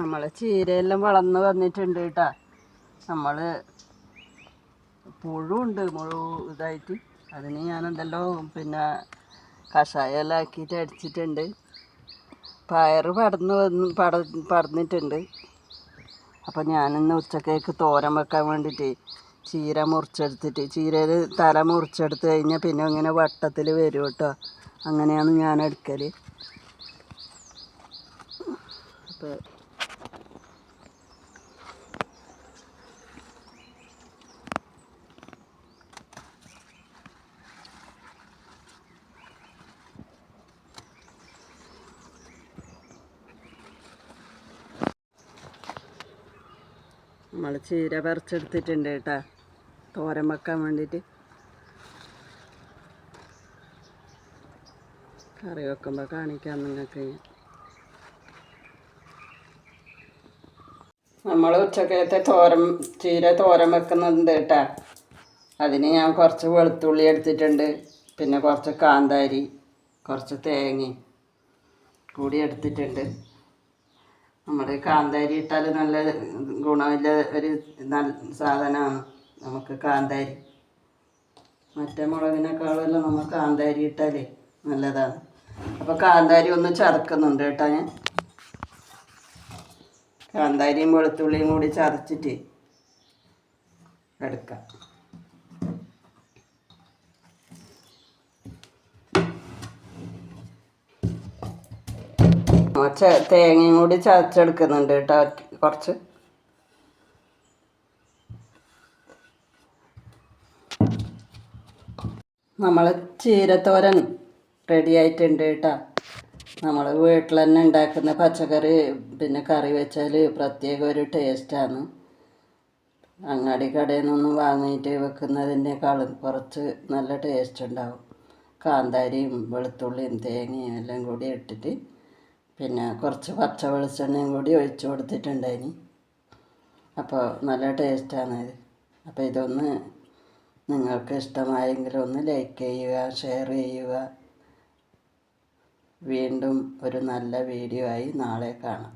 നമ്മളെ ചീരയെല്ലാം വളർന്ന് വന്നിട്ടുണ്ട് കേട്ടോ. നമ്മൾ പുഴുണ്ട് ഇതായിട്ട്. അതിന് ഞാനെന്തല്ലോ പിന്നെ കഷായമെല്ലാം ആക്കിയിട്ട് അടിച്ചിട്ടുണ്ട്. പയറ് പടന്നിട്ടുണ്ട്. അപ്പം ഞാനിന്ന് ഉച്ചക്കേക്ക് തോരൻ വെക്കാൻ വേണ്ടിയിട്ട് ചീര മുറിച്ചെടുത്തിട്ട്, ചീരയിൽ തല മുറിച്ചെടുത്ത് കഴിഞ്ഞാൽ പിന്നെ ഇങ്ങനെ വട്ടത്തിൽ വരും കേട്ടോ. അങ്ങനെയാണ് ഞാൻ എടുക്കൽ. അപ്പോൾ നമ്മൾ ചീര പറിച്ചെടുത്തിട്ടുണ്ട് കേട്ടോ, തോരൻ വെക്കാൻ വേണ്ടിയിട്ട്. കറി വെക്കുമ്പോൾ കാണിക്കാം നിങ്ങൾക്ക്. നമ്മൾ ഉച്ചക്കത്തെ ചീര തോരൻ വെക്കുന്നുണ്ട് കേട്ടോ. അതിന് ഞാൻ കുറച്ച് വെളുത്തുള്ളി എടുത്തിട്ടുണ്ട്, പിന്നെ കുറച്ച് കാന്താരി, കുറച്ച് തേങ്ങ കൂടി എടുത്തിട്ടുണ്ട്. നമ്മൾ കാന്താരി ഇട്ടാൽ നല്ല ഗുണമില്ല ഒരു സാധനമാണ് നമുക്ക് കാന്താരി. മറ്റേ മുളകിനേക്കാളെല്ലാം നമുക്ക് കാന്താരി ഇട്ടാൽ നല്ലതാണ്. അപ്പോൾ കാന്താരി ഒന്ന് ചതക്കുന്നുണ്ട് കേട്ടോ. ഞാൻ കാന്താരിയും വെളുത്തുള്ളിയും കൂടി ചതച്ചിട്ട് എടുക്കാം. തേങ്ങയും കൂടി ചതച്ചെടുക്കുന്നുണ്ട് കേട്ടോ കുറച്ച്. നമ്മൾ ചീരത്തോരൻ റെഡി ആയിട്ടുണ്ട് കേട്ടോ. നമ്മൾ വീട്ടിൽ തന്നെ ഉണ്ടാക്കുന്ന പച്ചക്കറി പിന്നെ കറി വെച്ചാൽ പ്രത്യേക ഒരു ടേസ്റ്റാണ്. അങ്ങാടി കടയിൽ നിന്നൊന്നും വാങ്ങിയിട്ട് വെക്കുന്നതിനേക്കാളും കുറച്ച് നല്ല ടേസ്റ്റ് ഉണ്ടാവും. കാന്താരിയും വെളുത്തുള്ളിയും തേങ്ങയും എല്ലാം കൂടി ഇട്ടിട്ട് പിന്നെ കുറച്ച് പച്ച വെളിച്ചെണ്ണയും കൂടി ഒഴിച്ചു കൊടുത്തിട്ടുണ്ടായിന്. അപ്പോൾ നല്ല ടേസ്റ്റാണത്. അപ്പോൾ ഇതൊന്ന് നിങ്ങൾക്ക് ഇഷ്ടമായെങ്കിൽ ഒന്ന് ലൈക്ക് ചെയ്യുക, ഷെയർ ചെയ്യുക. വീണ്ടും ഒരു നല്ല വീഡിയോ ആയി നാളെ കാണാം.